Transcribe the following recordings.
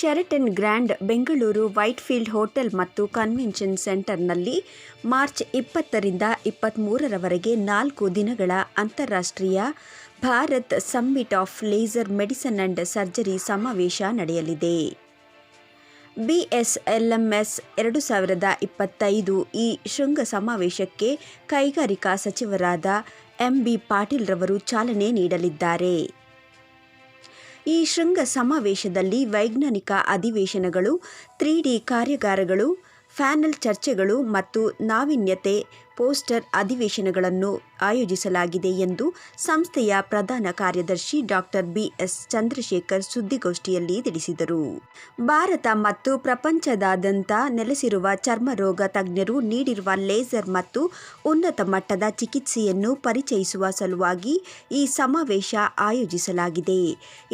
ಶೆರಟನ್ grand Bengaluru Whitefield hotel ಮತ್ತು convention ಸೆಂಟರ್ನಲ್ಲಿ March 20ರಿಂದ 23ರವರೆಗೆ 4 ದಿನಗಳ ಅಂತಾರಾಷ್ಟ್ರೀಯ Bharat summit of laser medicine and surgery ಸಮಾವೇಶ ನಡೆಯಲಿದೆ. BSLMS 2025 ಈ ಶೃಂಗ ಸಮಾವೇಶಕ್ಕೆ ಕೈಗಾರಿಕಾ ಸಚಿವರಾದ MB ಪಾಟೀಲ್ ರವರು ಚಾಲನೆ ನೀಡಲಿದ್ದಾರೆ. ಈ ಶೃಂಗ ಸಮಾವೇಶದಲ್ಲಿ ವೈಜ್ಞಾನಿಕ ಅಧಿವೇಶನಗಳು, 3D ಕಾರ್ಯಾಗಾರಗಳು, ಪ್ಯಾನೆಲ್ ಚರ್ಚೆಗಳು ಮತ್ತು ನಾವೀನ್ಯತೆ ಪೋಸ್ಟರ್ ಅಧಿವೇಶನಗಳನ್ನು ಆಯೋಜಿಸಲಾಗಿದೆ ಎಂದು ಸಂಸ್ಥೆಯ ಪ್ರಧಾನ ಕಾರ್ಯದರ್ಶಿ ಡಾ. BS ಚಂದ್ರಶೇಖರ್ ಸುದ್ದಿಗೋಷ್ಠಿಯಲ್ಲಿ ತಿಳಿಸಿದರು. ಭಾರತ ಮತ್ತು ಪ್ರಪಂಚದಾದ್ಯಂತ ನೆಲೆಸಿರುವ ಚರ್ಮರೋಗ ತಜ್ಞರು ನೀಡಿರುವ ಲೇಸರ್ ಮತ್ತು ಉನ್ನತ ಮಟ್ಟದ ಚಿಕಿತ್ಸೆಯನ್ನು ಪರಿಚಯಿಸುವ ಸಲುವಾಗಿ ಈ ಸಮಾವೇಶ ಆಯೋಜಿಸಲಾಗಿದೆ.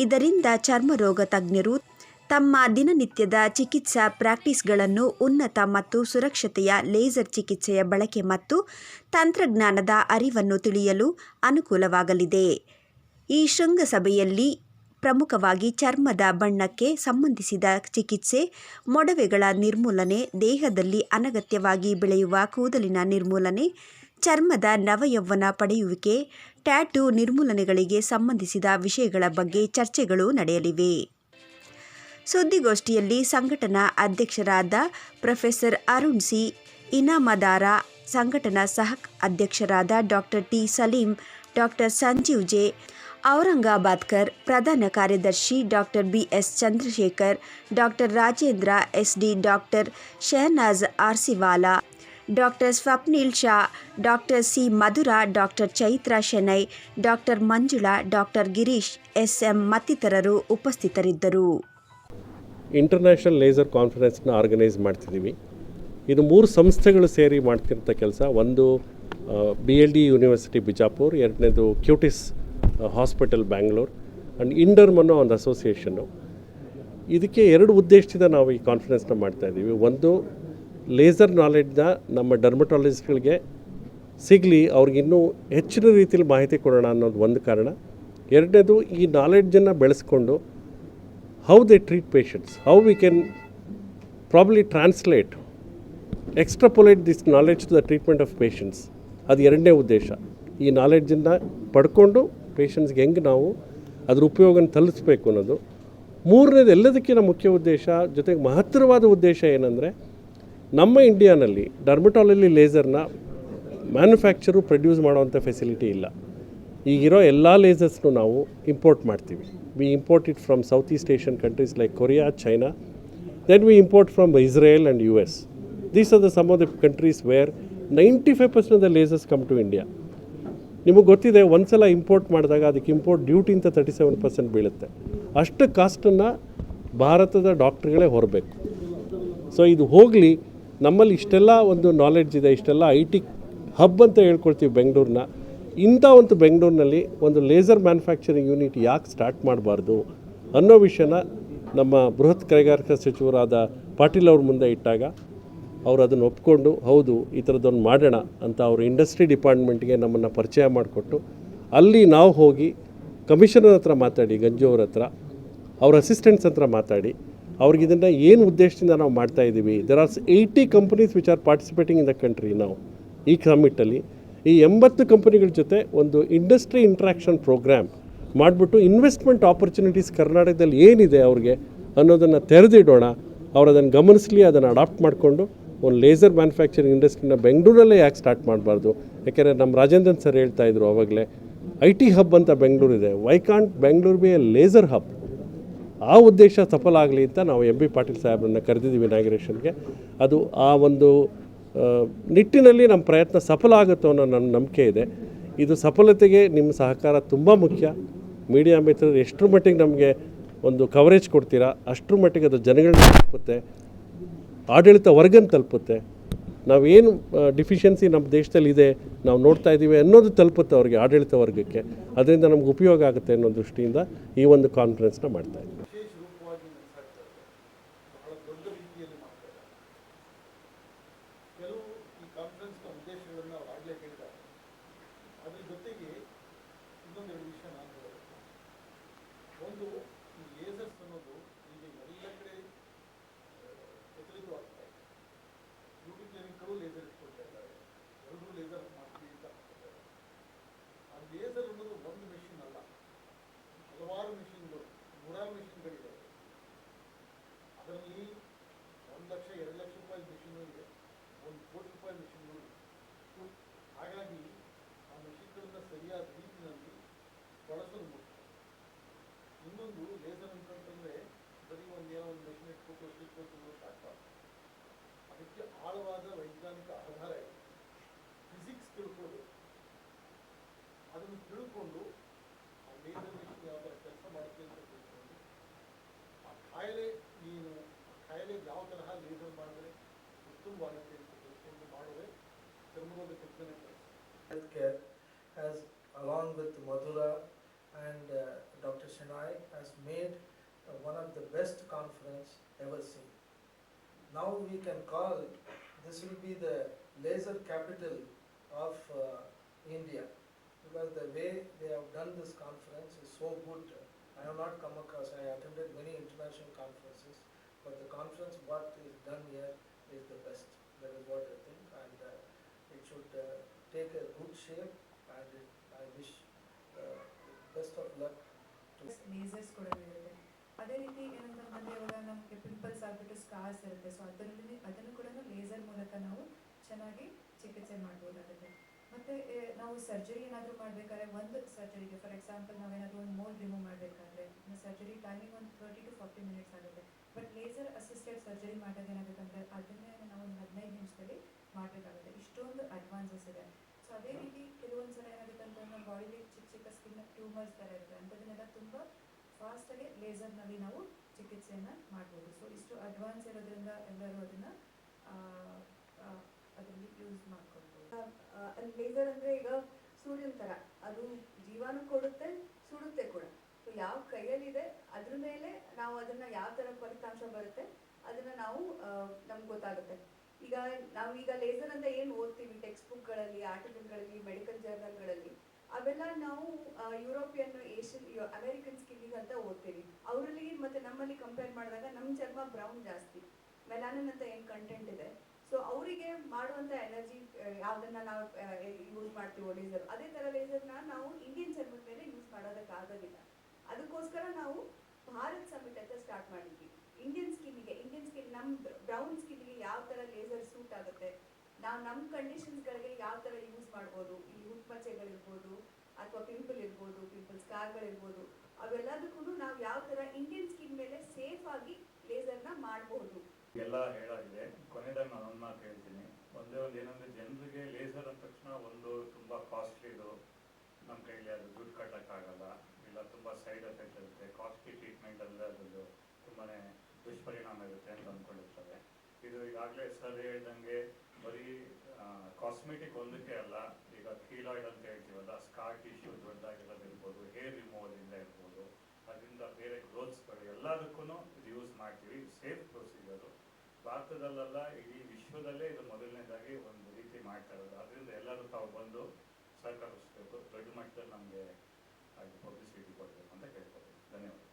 ಇದರಿಂದ ಚರ್ಮರೋಗ ತಜ್ಞರು ತಮ್ಮ ದಿನನಿತ್ಯದ ಚಿಕಿತ್ಸಾ ಪ್ರಾಕ್ಟೀಸ್ಗಳನ್ನು ಉನ್ನತ ಮತ್ತು ಸುರಕ್ಷತೆಯ ಲೇಸರ್ ಚಿಕಿತ್ಸೆಯ ಬಳಕೆ ಮತ್ತು ತಂತ್ರಜ್ಞಾನದ ಅರಿವನ್ನು ತಿಳಿಯಲು ಅನುಕೂಲವಾಗಲಿದೆ. ಈ ಶೃಂಗಸಭೆಯಲ್ಲಿ ಪ್ರಮುಖವಾಗಿ ಚರ್ಮದ ಬಣ್ಣಕ್ಕೆ ಸಂಬಂಧಿಸಿದ ಚಿಕಿತ್ಸೆ, ಮೊಡವೆಗಳ ನಿರ್ಮೂಲನೆ, ದೇಹದಲ್ಲಿ ಅನಗತ್ಯವಾಗಿ ಬೆಳೆಯುವ ಕೂದಲಿನ ನಿರ್ಮೂಲನೆ, ಚರ್ಮದ ನವಯೌವನ ಪಡೆಯುವಿಕೆ, ಟ್ಯಾಟೂ ನಿರ್ಮೂಲನೆಗಳಿಗೆ ಸಂಬಂಧಿಸಿದ ವಿಷಯಗಳ ಬಗ್ಗೆ ಚರ್ಚೆಗಳು ನಡೆಯಲಿವೆ. ಸುದ್ದಿಗೋಷ್ಠಿಯಲ್ಲಿ ಸಂಘಟನಾ ಅಧ್ಯಕ್ಷರಾದ ಪ್ರೊಫೆಸರ್ ಅರುಣ್ ಸಿ ಇನಾಮದಾರ, ಸಂಘಟನಾ ಸಹ ಅಧ್ಯಕ್ಷರಾದ ಡಾ. ಟಿ. ಸಲೀಂ, ಡಾ. ಸಂಜೀವ್ ಜೆ ಔರಂಗಾಬಾದ್ಕರ್, ಪ್ರಧಾನ ಕಾರ್ಯದರ್ಶಿ ಡಾ. BS ಚಂದ್ರಶೇಖರ್, ಡಾ. ರಾಜೇಂದ್ರ SD, ಡಾ. ಶಹನಾಜ್ ಆರ್ಸಿವಾಲಾ, ಡಾ. ಸ್ವಪ್ನಿಲ್ ಶಾ, ಡಾ. ಸಿ. ಮಧುರಾ, ಡಾ. ಚೈತ್ರಾ ಶೆಣೈ, ಡಾ. ಮಂಜುಳಾ, ಡಾ. ಗಿರೀಶ್ SM ಮತ್ತಿತರರು ಉಪಸ್ಥಿತರಿದ್ದರು. ಇಂಟರ್ನ್ಯಾಷನಲ್ ಲೇಸರ್ ಕಾನ್ಫರೆನ್ಸ್ನ ಆರ್ಗನೈಸ್ ಮಾಡ್ತಿದ್ದೀವಿ. ಇದು 3 ಸಂಸ್ಥೆಗಳು ಸೇರಿ ಮಾಡ್ತಿರೋಂಥ ಕೆಲಸ. ಒಂದು BLD ಯೂನಿವರ್ಸಿಟಿ ಬಿಜಾಪುರ್, ಎರಡನೇದು ಕ್ಯೂಟಿಸ್ ಹಾಸ್ಪಿಟಲ್ ಬ್ಯಾಂಗ್ಳೂರ್ ಆ್ಯಂಡ್ ಇಂಡರ್ಮ್ ಅನ್ನೋ ಒಂದು ಅಸೋಸಿಯೇಷನ್ನು. ಇದಕ್ಕೆ 2 ಉದ್ದೇಶದಿಂದ ನಾವು ಈ ಕಾನ್ಫರೆನ್ಸ್ನ ಮಾಡ್ತಾಯಿದ್ದೀವಿ. ಒಂದು, ಲೇಸರ್ ನಾಲೆಡ್ನ ನಮ್ಮ ಡರ್ಮಟಾಲಜಿಸ್ಟ್ಗಳಿಗೆ ಸಿಗಲಿ, ಅವ್ರಿಗಿನ್ನೂ ಹೆಚ್ಚಿನ ರೀತಿಯಲ್ಲಿ ಮಾಹಿತಿ ಕೊಡೋಣ ಅನ್ನೋದು ಒಂದು ಕಾರಣ. ಎರಡನೇದು, ಈ ನಾಲೆಡ್ಜನ್ನು ಬೆಳೆಸ್ಕೊಂಡು how they treat patients, how we can probably translate, extrapolate this knowledge to the treatment of patients. ಅದು ಎರಡನೇ ಉದ್ದೇಶ. ಈ ನಾಲೆಡ್ಜನ್ನು ಪಡ್ಕೊಂಡು ಪೇಷಂಟ್ಸ್ಗೆ ಹೆಂಗೆ ನಾವು ಅದ್ರ ಉಪಯೋಗನ ತಲುಪಿಸ್ಬೇಕು ಅನ್ನೋದು. ಮೂರನೇದು, ಎಲ್ಲದಕ್ಕಿಂತ ಮುಖ್ಯ ಉದ್ದೇಶ ಜೊತೆಗೆ ಮಹತ್ತರವಾದ ಉದ್ದೇಶ ಏನಂದರೆ, ನಮ್ಮ ಇಂಡಿಯಾನಲ್ಲಿ ಡರ್ಮಟಾಲಜಿ ಲೇಸರ್ನ ಮ್ಯಾನುಫ್ಯಾಕ್ಚರು ಪ್ರೊಡ್ಯೂಸ್ ಮಾಡೋವಂಥ ಫೆಸಿಲಿಟಿ ಇಲ್ಲ. ಈಗಿರೋ ಎಲ್ಲ ಲೇಸರ್ಸ್ನು ನಾವು ಇಂಪೋರ್ಟ್ ಮಾಡ್ತೀವಿ. We import it from Southeast Asian countries like Korea, China. Then we import from Israel and US. These are some of the countries where 95% of the lasers come to India. ನಿಮಗೆ ಗೊತ್ತಿದೆ, ಒಂದ್ಸಲ import ಮಾಡಿದಾಗ ಅದಕ್ಕೆ import duty ಅಂತ 37% ಬೀಳುತ್ತೆ. ಅಷ್ಟು ಕಾಸ್ಟನ್ನು ಭಾರತದ ಡಾಕ್ಟ್ರುಗಳೇ ಹೊರಬೇಕು. ಸೊ ಇದು ಹೋಗಲಿ, ನಮ್ಮಲ್ಲಿ ಇಷ್ಟೆಲ್ಲ ಒಂದು ನಾಲೆಡ್ಜ್ ಇದೆ, ಇಷ್ಟೆಲ್ಲ IT ಹಬ್ ಅಂತ ಹೇಳ್ಕೊಳ್ತೀವಿ ಬೆಂಗಳೂರನ್ನ. ಇಂಥ ಒಂದು ಬೆಂಗಳೂರಿನಲ್ಲಿ ಒಂದು ಲೇಸರ್ ಮ್ಯಾನುಫ್ಯಾಕ್ಚರಿಂಗ್ ಯೂನಿಟ್ ಯಾಕೆ ಸ್ಟಾರ್ಟ್ ಮಾಡಬಾರ್ದು ಅನ್ನೋ ವಿಷಯನ ನಮ್ಮ ಬೃಹತ್ ಕೈಗಾರಿಕಾ ಸಚಿವರಾದ ಪಾಟೀಲ್ ಅವ್ರ ಮುಂದೆ ಇಟ್ಟಾಗ ಅವರು ಅದನ್ನು ಒಪ್ಕೊಂಡು, ಹೌದು ಈ ಥರದ್ದೊಂದು ಮಾಡೋಣ ಅಂತ ಅವರು ಇಂಡಸ್ಟ್ರಿ ಡಿಪಾರ್ಟ್ಮೆಂಟ್ಗೆ ನಮ್ಮನ್ನು ಪರಿಚಯ ಮಾಡಿಕೊಟ್ಟು, ಅಲ್ಲಿ ನಾವು ಹೋಗಿ ಕಮಿಷನರ್ ಹತ್ರ ಮಾತಾಡಿ, ಗಂಜು ಅವ್ರ ಹತ್ರ, ಅವ್ರ ಅಸಿಸ್ಟೆಂಟ್ಸ್ ಹತ್ರ ಮಾತಾಡಿ, ಅವ್ರಿಗೆ ಇದನ್ನು ಏನು ಉದ್ದೇಶದಿಂದ ನಾವು ಮಾಡ್ತಾಯಿದ್ದೀವಿ. There are 80 companies which are participating in the country ನಾವು ಈ ಸಮ್ಮಿಟ್ಟಲ್ಲಿ. ಈ 80 ಕಂಪನಿಗಳ ಜೊತೆ ಒಂದು ಇಂಡಸ್ಟ್ರಿ ಇಂಟ್ರಾಕ್ಷನ್ ಪ್ರೋಗ್ರಾಮ್ ಮಾಡಿಬಿಟ್ಟು ಇನ್ವೆಸ್ಟ್ಮೆಂಟ್ ಆಪರ್ಚುನಿಟೀಸ್ ಕರ್ನಾಟಕದಲ್ಲಿ ಏನಿದೆ ಅವ್ರಿಗೆ ಅನ್ನೋದನ್ನು ತೆರೆದಿಡೋಣ. ಅವ್ರು ಅದನ್ನು ಗಮನಿಸಲಿ, ಅದನ್ನು ಅಡಾಪ್ಟ್ ಮಾಡಿಕೊಂಡು ಒಂದು ಲೇಸರ್ ಮ್ಯಾನುಫ್ಯಾಕ್ಚರಿಂಗ್ ಇಂಡಸ್ಟ್ರಿನ ಬೆಂಗಳೂರಲ್ಲೇ ಯಾಕೆ ಸ್ಟಾರ್ಟ್ ಮಾಡಬಾರ್ದು. ಯಾಕೆಂದರೆ ನಮ್ಮ ರಾಜೇಂದ್ರನ್ ಸರ್ ಹೇಳ್ತಾಯಿದ್ರು ಆವಾಗಲೇ, IT ಹಬ್ ಅಂತ ಬೆಂಗಳೂರಿದೆ, why can't Bengaluru be a laser hub. ಆ ಉದ್ದೇಶ ಸಫಲ ಆಗಲಿ ಅಂತ ನಾವು MB ಪಾಟೀಲ್ ಸಾಹೇಬ್ರನ್ನ ಕರೆದಿದ್ದೀವಿ ಇನಾಗ್ರೇಷನ್ಗೆ. ಅದು ಆ ಒಂದು ನಿಟ್ಟಿನಲ್ಲಿ ನಮ್ಮ ಪ್ರಯತ್ನ ಸಫಲ ಆಗುತ್ತೋ ಅನ್ನೋ ನನ್ನ ನಂಬಿಕೆ ಇದೆ. ಇದು ಸಫಲತೆಗೆ ನಿಮ್ಮ ಸಹಕಾರ ತುಂಬ ಮುಖ್ಯ. ಮೀಡಿಯಾ ಮಿತ್ರರು ಎಷ್ಟರ ಮಟ್ಟಿಗೆ ನಮಗೆ ಒಂದು ಕವರೇಜ್ ಕೊಡ್ತೀರಾ, ಅಷ್ಟರ ಮಟ್ಟಿಗೆ ಅದು ಜನಗಳನ್ನ ತಲುಪುತ್ತೆ, ಆಡಳಿತ ವರ್ಗನ ತಲುಪುತ್ತೆ. ನಾವೇನು ಡಿಫಿಷಿಯನ್ಸಿ ನಮ್ಮ ದೇಶದಲ್ಲಿ ಇದೆ, ನಾವು ನೋಡ್ತಾ ಇದ್ದೀವಿ ಅನ್ನೋದು ತಲುಪುತ್ತೆ ಅವ್ರಿಗೆ, ಆಡಳಿತ ವರ್ಗಕ್ಕೆ. ಅದರಿಂದ ನಮ್ಗೆ ಉಪಯೋಗ ಆಗುತ್ತೆ ಅನ್ನೋ ದೃಷ್ಟಿಯಿಂದ ಈ ಒಂದು ಕಾನ್ಫರೆನ್ಸ್ನ ಮಾಡ್ತಾಯಿದ್ದೀವಿ. ಕೆಲವು ಈ ಕಾನ್ಫರೆನ್ಸ್ನ ಉದ್ದೇಶಗಳನ್ನು ಅವ್ರು ಆಗಲೇ ಹೇಳಿದ್ದಾರೆ. ಅದ್ರ ಜೊತೆಗೆ ಇನ್ನೊಂದೆರಡು ವಿಷಯ ನಾನು ಹೇಳಬೇಕು. ಒಂದು, ಈ ಲೇಸರ್ಸ್ ಅನ್ನೋದು ಈಗ ಎಲ್ಲ ಕಡೆ ಲೇಸರ್ ಮಾಡ್ತೀವಿ ಅಂತ ಹಾಕ್ತಾರೆ. ಆ ಲೇಸರ್ ಅನ್ನೋದು ಒಂದು ಮೆಷಿನ್ ಅಲ್ಲ, ಹಲವಾರು ಮೆಷಿನ್ಗಳು, ನೂರಾರು ಮೆಷಿನ್ಗಳಿದೆ. ಅದರಲ್ಲಿ 1 ಲಕ್ಷ 2 ಲಕ್ಷ ರೂಪಾಯಿ ಮೆಷಿನು ಇದೆ, 1 ಕೋಟಿ ರೂಪಾಯಿ ಮೆಷಿನ್ಗಳು ಇದೆ. ಹಾಗಾಗಿ ಆ ಮೆಷಿನ್ಗಳನ್ನ ಸರಿಯಾದ ರೀತಿಯಲ್ಲಿ ಬಳಸೋದು ಮುಖ್ಯ. ಇನ್ನೊಂದು ಲೇಸರ್ ಅಂತಂತಂದರೆ ಬರೀ ಒಂದು ಮೆಷಿನ್ ಇಟ್ಬಿಟ್ಟು ಸ್ಟಿಚ್ ಕೊಟ್ಟು ಸಾಕ್ಬಾರ್ದು. ಅದಕ್ಕೆ ಆಳವಾದ ವೈಜ್ಞಾನಿಕ ಆಧಾರ ಇದೆ, ಫಿಸಿಕ್ಸ್ ತಿಳ್ಕೊಳ್ಬೇಕು. ಅದನ್ನು ತಿಳ್ಕೊಂಡು ಆ ಲೇಸರ್ ಮೆಷಿನ್ ಯಾವ ಥರ ಕೆಲಸ ಮಾಡುತ್ತೆ ಅಂತ ತಿಳ್ಕೊಂಡು ಆ ಕಾಯಿಲೆಗೆ ಯಾವ ತರಹ ಲೇಸರ್ ಮಾಡಿದ್ರೆ ಉತ್ತಮವಾಗುತ್ತೆ ಅಂತ ತಿಳ್ಕೊಂಡು ಮಾಡೋದೇ ಚರ್ಮರೋಗ ತಜ್ಞನ ಕೆಲಸ. Healthcare has, along with Madhura and Dr. Shenoy, has made one of the best conference ever seen. Now we can call this will be the laser capital of India, because the way they have done this conference is so good. I have not come across, I attended many international conferences, but the conference what is done here is the best. That is what I think, and it should take a good shape, and I wish best of luck to lasers ಕೂಡ ಇರುತ್ತೆ. ಅದೇ ರೀತಿ ಏನಂತಂದ್ರೆ ಇವಾಗ ನಮಗೆ pimples ಆಗಿಬಿಟ್ಟು scars ಇರುತ್ತೆ, so ಅದನ್ನು ಕೂಡ ಲೇಸರ್ ಮೂಲಕ ನಾವು ಚೆನ್ನಾಗಿ ಚಿಕಿತ್ಸೆ ಮಾಡ್ಬೋದಾಗುತ್ತೆ. ಮತ್ತು ನಾವು ಸರ್ಜರಿ ಏನಾದರೂ ಮಾಡಬೇಕಾದ್ರೆ ಒಂದು ಸರ್ಜರಿಗೆ ಫಾರ್ ಎಕ್ಸಾಂಪಲ್ ನಾವೇನಾದರೂ ಒಂದು ಮೋಲ್ ರಿಮೂವ್ ಮಾಡಬೇಕಾದ್ರೆ ಸರ್ಜರಿ ಟೈಮಿಂಗ್ ಒಂದು 30 to 40 minutes ಆಗುತ್ತೆ. ಬಟ್ ಲೇಸರ್ ಅಸಿಸ್ಟೆಡ್ ಸರ್ಜರಿ ಮಾಡೋದು ಏನಾಗುತ್ತೆ ಅಂದರೆ ಅದನ್ನೇ ನಾವು ಒಂದು 15 ನಿಮಿಷದಲ್ಲಿ ಮಾಡಬೇಕಾಗುತ್ತೆ. ಇಷ್ಟೊಂದು ಅಡ್ವಾನ್ಸಸ್ ಇದೆ. ಸೊ ಅದೇ ರೀತಿ ಕೆಲವೊಂದು ಸಲ ಏನಾಗುತ್ತೆ ಅಂತ ನಮ್ಮ ಬಾಡಿಲಿ ಚಿಕ್ಕ ಚಿಕ್ಕ ಸ್ಕಿನ್ ಟ್ಯೂಮರ್ಸ್ ಥರ ಇರುತ್ತೆ, ಅಂಥದನ್ನೆಲ್ಲ ತುಂಬ ಫಾಸ್ಟಾಗಿ ಲೇಸರ್ನಲ್ಲಿ ನಾವು ಚಿಕಿತ್ಸೆಯನ್ನು ಮಾಡ್ಬೋದು. ಸೊ ಇಷ್ಟು ಅಡ್ವಾನ್ಸ್ ಇರೋದ್ರಿಂದ ಎಲ್ಲರೂ ಅದನ್ನು ಅದರಲ್ಲಿ ಯೂಸ್ ಮಾಡ್ಕೊಳ್ಬೋದು. ಲೇಸರ್ ಅಂದರೆ ಈಗ ಸೂರ್ಯನ ಥರ, ಅದು ಜೀವಾನು ಕೊಡುತ್ತೆ, ಸುಡುತ್ತೆ ಕೂಡ. ಸೊ ಯಾವ ಕೈಯಲ್ಲಿದೆ ಅದ್ರ ಮೇಲೆ ನಾವು ಅದನ್ನು ಯಾವ ಥರ ಫಲಿತಾಂಶ ಬರುತ್ತೆ ಅದನ್ನು ನಾವು ನಮ್ಗೆ ಗೊತ್ತಾಗುತ್ತೆ. ನಾವೀಗ ಲೇಸರ್ ಅಂತ ಏನು ಓದ್ತೀವಿ ಟೆಕ್ಸ್ಟ್ ಬುಕ್ಗಳಲ್ಲಿ, ಆರ್ಟಿಕಲ್ಗಳಲ್ಲಿ, ಮೆಡಿಕಲ್ ಜರ್ನಲ್ಗಳಲ್ಲಿ, ಅವೆಲ್ಲ ನಾವು ಯುರೋಪಿಯನ್, ಏಷ್ಯನ್, ಅಮೆರಿಕನ್ ಸ್ಕಿನ್ನಿಗೆ ಅಂತ ಓದ್ತೀವಿ. ಅವರಲ್ಲಿ ಮತ್ತು ನಮ್ಮಲ್ಲಿ ಕಂಪೇರ್ ಮಾಡಿದಾಗ ನಮ್ಮ ಚರ್ಮ ಬ್ರೌನ್ ಜಾಸ್ತಿ, ಮೆಲಾನಿನ್ ಅಂತ ಏನು ಕಂಟೆಂಟ್ ಇದೆ. ಸೊ ಅವರಿಗೆ ಮಾಡುವಂಥ ಎನರ್ಜಿ ಯಾವುದನ್ನು ನಾವು ಯೂಸ್ ಮಾಡ್ತೀವೋ ಲೇಸರ್, ಅದೇ ಥರ ಲೇಸರ್ನ ನಾವು ಇಂಡಿಯನ್ ಚರ್ಮದ ಮೇಲೆ ಯೂಸ್ ಮಾಡೋದಕ್ಕಾಗೋದಿಲ್ಲ. ಅದಕ್ಕೋಸ್ಕರ ನಾವು ಭಾರತ್ ಸಮಿಟ್ ಅಂತ ಸ್ಟಾರ್ಟ್ ಮಾಡಿದ್ವಿ. ಇಂಡಿಯನ್ ಸ್ಕಿನ್ ನಮ್ಮ ಬ್ರೌನ್ ಸ್ಕಿನ್ನಿಗೆ ಯಾವ ಥರ ಲೇಸರ್ ಸೂಟ್ ಆಗುತ್ತೆ, ನಾವು ನಮ್ಮ ಕಂಡೀಷನ್ಸ್ಗಳಿಗೆ ಯಾವ ಥರ ಯೂಸ್ ಮಾಡ್ಬೋದು, ಈ ಹುಟ್ಮಚ್ಚೆಗಳಿರ್ಬೋದು ಅಥವಾ ಪಿಂಪಲ್ ಇರ್ಬೋದು, ಪಿಂಪಲ್ ಸ್ಕಾರ್ಗಳಿರ್ಬೋದು, ಅವೆಲ್ಲದಕ್ಕೂ ನಾವು ಯಾವ ಥರ ಇಂಡಿಯನ್ ಸ್ಕಿನ್ ಮೇಲೆ ಸೇಫ್ ಆಗಿ ಲೇಸರ್ನ ಮಾಡಬಹುದು. ಎಲ್ಲ ಹೇಳಾಗಿದೆ. ಕೊನೆಯದಾಗಿ ನಾನು ಒಂದು ಮಾತು ಹೇಳ್ತೀನಿ. ಒಂದೇ ಒಂದು ಏನಂದರೆ, ಜನರಿಗೆ ಲೇಸರ್ ಅಂದ ತಕ್ಷಣ ಒಂದು ತುಂಬ ಕಾಸ್ಟ್ಲಿದು, ನಮ್ಮ ಕೈಲಿ ಅದು ದುಡ್ಡು ಕಟ್ಟೋಕ್ಕಾಗಲ್ಲ, ಇಲ್ಲ ತುಂಬ ಸೈಡ್ ಎಫೆಕ್ಟ್ ಇರುತ್ತೆ, ಕಾಸ್ಟ್ಲಿ ಟ್ರೀಟ್ಮೆಂಟ್ ಅಂದರೆ ಅದರದ್ದು ತುಂಬಾ ದುಷ್ಪರಿಣಾಮ ಇರುತ್ತೆ ಅಂತ ಅಂದ್ಕೊಂಡಿರ್ತಾರೆ. ಇದು ಈಗಾಗಲೇ ಸರ್ ಹೇಳ್ದಂಗೆ ಬರೀ ಕಾಸ್ಮೆಟಿಕ್ ಒಂದಕ್ಕೆ ಅಲ್ಲ, ಈಗ ಕೀಲಾಯ್ಡ್ ಅಂತ ಹೇಳ್ತೀವಲ್ಲ, ಸ್ಕಾರ್ ಟಿಶ್ಯೂ ದೊಡ್ಡದಾಗಿರೋದಿರ್ಬೋದು, ಹೇರ್ ರಿಮೂವಲಿಂದ ಇರ್ಬೋದು, ಅದರಿಂದ ಬೇರೆ ಗ್ರೋತ್ಸ್ಗಳು ಎಲ್ಲದಕ್ಕೂ ಇದು ಯೂಸ್ ಮಾಡ್ತೀವಿ. ಇದು ಸೇಫ್ ಪ್ರೊಸೀಜರು. ಭಾರತದಲ್ಲೆಲ್ಲ ಇಡೀ ವಿಶ್ವದಲ್ಲೇ ಇದು ಮೊದಲನೇದಾಗಿ ಒಂದು ರೀತಿ ಮಾಡ್ತಾ ಇರೋದು. ಅದರಿಂದ ಎಲ್ಲರೂ ತಾವು ಬಂದು ಸಹಕರಿಸಬೇಕು, ದೊಡ್ಡ ಮಟ್ಟದಲ್ಲಿ ನಮಗೆ ಪಬ್ಲಿಸಿಟಿ ಕೊಡಬೇಕು ಅಂತ ಕೇಳ್ಕೊಳ್ತೀನಿ. ಧನ್ಯವಾದ.